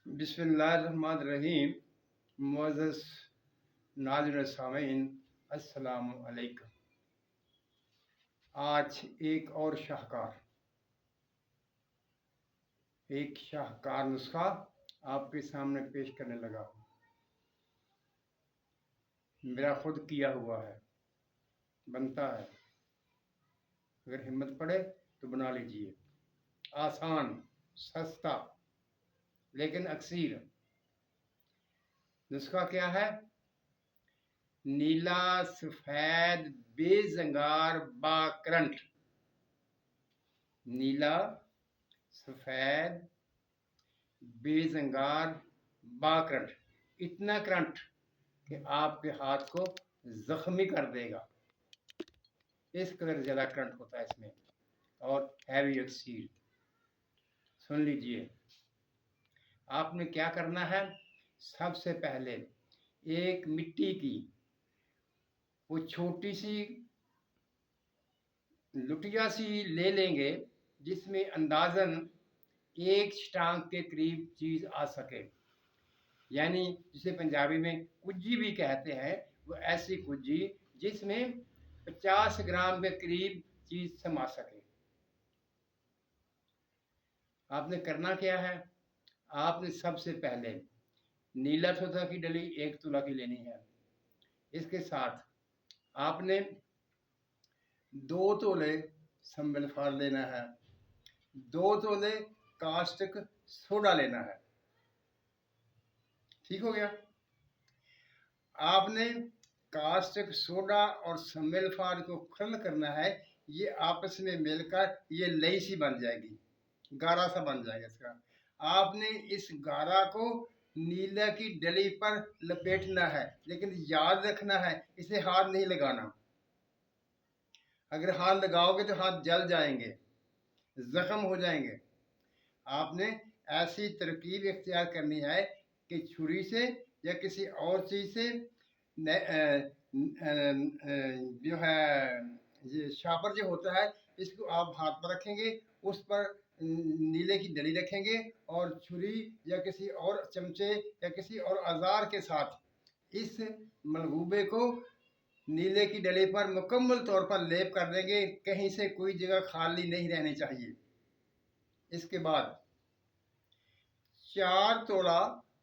बिस्मिल्लाहिर्रहमानिर्रहीम। मुअज़्ज़ज़ नाज़िरीन सामीन, अस्सलामु अलैकुम। आज एक शाहकार नुस्खा आपके सामने पेश करने लगा हूँ। मेरा खुद किया हुआ है, बनता है। अगर हिम्मत पड़े तो बना लीजिए। आसान, सस्ता, लेकिन अक्सीर। नुस्खा क्या है? नीला सफ़ेद बेज़ंगार बाकरंट। नीला सफ़ेद बेज़ंगार बाकरंट। इतना करंट कि आपके हाथ को जख्मी कर देगा। इस कदर ज़्यादा करंट होता है इसमें, और हैवी अक्सीर। सुन लीजिए, आपने क्या करना है। सबसे पहले एक मिट्टी की वो छोटी सी लुटिया सी ले लेंगे, जिसमें अंदाजन एक स्टांग के करीब चीज़ आ सके। यानी जिसे पंजाबी में कुज्जी भी कहते हैं, वो ऐसी कुज्जी जिसमें 50 ग्राम के करीब चीज़ समा सके। आपने करना क्या है? आपने सबसे पहले नीला तोता की डली 1 तोला की लेनी है। इसके साथ आपने 2 तोले संबल फाड़ लेना है। 2 तोले कास्टिक सोडा लेना है। ठीक हो गया? आपने कास्टिक सोडा और सम्मिल फाड़ को खल करना है। ये आपस में मिलकर ये लई सी बन जाएगी, गारा सा बन जाएगा इसका। आपने इस गारा को नीला की डली पर लपेटना है, लेकिन याद रखना है इसे हाथ नहीं लगाना। अगर हाथ लगाओगे तो हाथ जल जाएंगे, जख्म हो जाएंगे। आपने ऐसी तरकीब इख्तियार करनी है कि छुरी से या किसी और चीज़ से जो है ये शापर जो होता है, इसको आप हाथ पर रखेंगे, उस पर नीले की डली रखेंगे और छुरी या किसी और चमचे या किसी और औजार के साथ इस मलगूबे को नीले की डली पर मुकम्मल तौर पर लेप कर देंगे। कहीं से कोई जगह खाली नहीं रहनी चाहिए। इसके बाद 4 तोला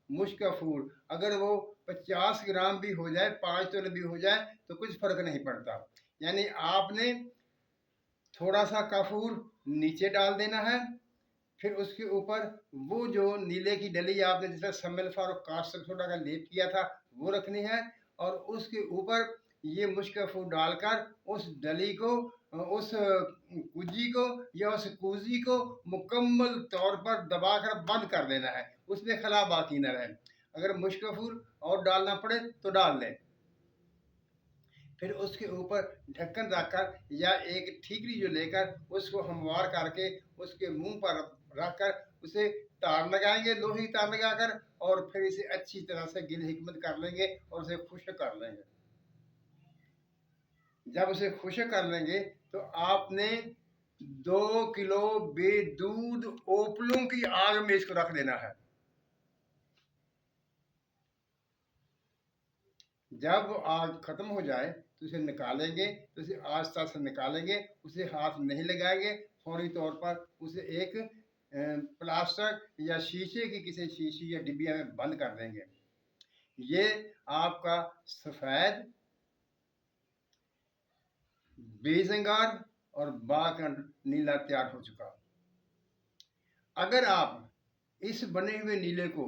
मुश्कफूर, अगर वो 50 ग्राम भी हो जाए, 5 तोले भी हो जाए, तो कुछ फर्क नहीं पड़ता। यानी आपने थोड़ा सा कफूर नीचे डाल देना है, फिर उसके ऊपर वो जो नीले की डली आपने जिसमें सम्मिल फार और कास्टिक सोडा का लेप किया था वो रखनी है, और उसके ऊपर ये मुश्कफूर डालकर उस डली को, उस कुजी को या उस कूजी को मुकम्मल तौर पर दबाकर बंद कर देना है। उसमें खला बाकी न रहे। अगर मुश्कफूर और डालना पड़े तो डाल लें। फिर उसके ऊपर ढक्कन रखकर या एक ठीकरी जो लेकर उसको हमवार करके उसके मुंह पर रखकर उसे तार लगाएंगे, लोहे की तार लगाकर, और फिर इसे अच्छी तरह से गिल हिकमत कर लेंगे और उसे खुश्क कर लेंगे। जब उसे खुश्क कर लेंगे तो आपने 2 किलो बेदूध ओपलों की आग में इसको रख देना है। जब आग खत्म हो जाए तो इसे निकालेंगे, तो इसे आस्ता से निकालेंगे, उसे हाथ नहीं लगाएंगे। फौरी तौर पर उसे एक प्लास्टिक या शीशे की किसी शीशी या डिबिया में बंद कर देंगे। ये आपका सफ़ेद बेज़ंगार और बाकरंट नीला तैयार हो चुका। अगर आप इस बने हुए नीले को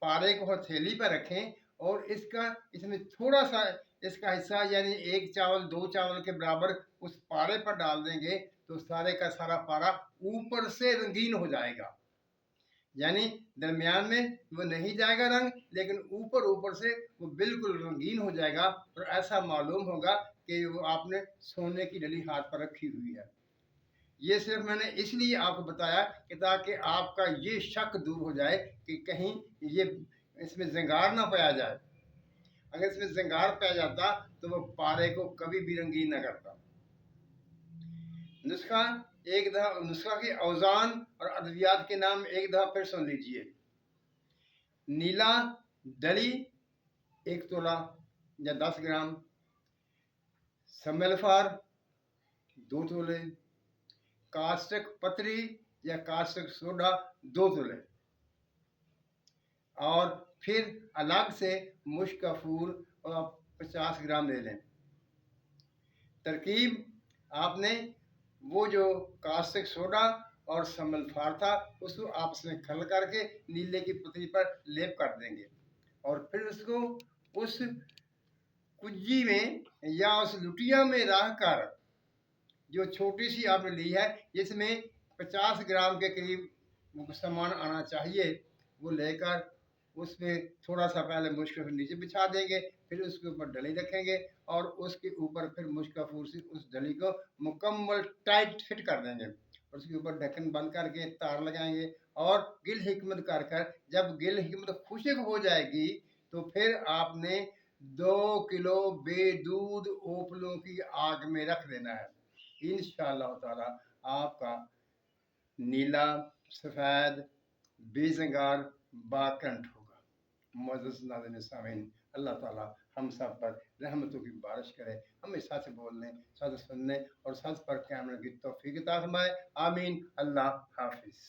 पारे को हथेली पर रखें और इसमें थोड़ा सा इसका हिस्सा यानी 1 चावल 2 चावल के बराबर उस पारे पर डाल देंगे, तो सारे का सारा पारा ऊपर से रंगीन हो जाएगा। यानी दरमियान में वो नहीं जाएगा रंग, लेकिन ऊपर ऊपर से वो बिल्कुल रंगीन हो जाएगा, और ऐसा मालूम होगा कि वो आपने सोने की डली हाथ पर रखी हुई है। ये सिर्फ मैंने इसलिए आपको बताया कि ताकि आपका ये शक दूर हो जाए कि कहीं ये इसमें जंगार ना पाया जाए। अगर इसमें जंगार पाया जाता तो वो पारे को कभी भी रंगीन न करता। नुस्खा नुस्खा के औजान और अद्वियात के नाम एक दफ़ा फिर सुन लीजिए। नीला दली 1 तोला या 10 ग्राम, समलफार 2 तोले, कास्टिक पतरी या कास्टिक सोडा 2 तोले, और फिर अलग से मुश्क कफूर 50 ग्राम ले लें। तरकीब, आपने वो जो कास्टिक सोडा और समलफार था उसको आपस में खल करके नीले की पतली पर लेप कर देंगे, और फिर उसको उस कुज्जी में या उस लुटिया में रखकर, जो छोटी सी आपने ली है जिसमें 50 ग्राम के करीब सामान आना चाहिए, वो लेकर उसमें थोड़ा सा पहले मुश्क नीचे बिछा देंगे, फिर उसके ऊपर डली रखेंगे और उसके ऊपर फिर मुश्क कफूर से उस डली को मुकम्मल टाइट फिट कर देंगे, और उसके ऊपर ढक्कन बंद करके तार लगाएंगे, और गिल हिकमत कर कर जब गिल हिकमत खुश्क हो जाएगी तो फिर आपने 2 किलो बेदूध ओपलों की आग में रख देना है। इंशाअल्लाह ताला आपका नीला सफ़ेद बेज़ंगार बाकंठ होगा। मुअज़्ज़ज़ नाज़रीन सामीन, अल्लाह ताला हम सब पर रहमतों की बारिश करे, हमें सच बोलने, सच सुनने और सच पर कायम रहने की तौफ़ीक अता फ़रमाए। आमीन। अल्लाह हाफ़िज़।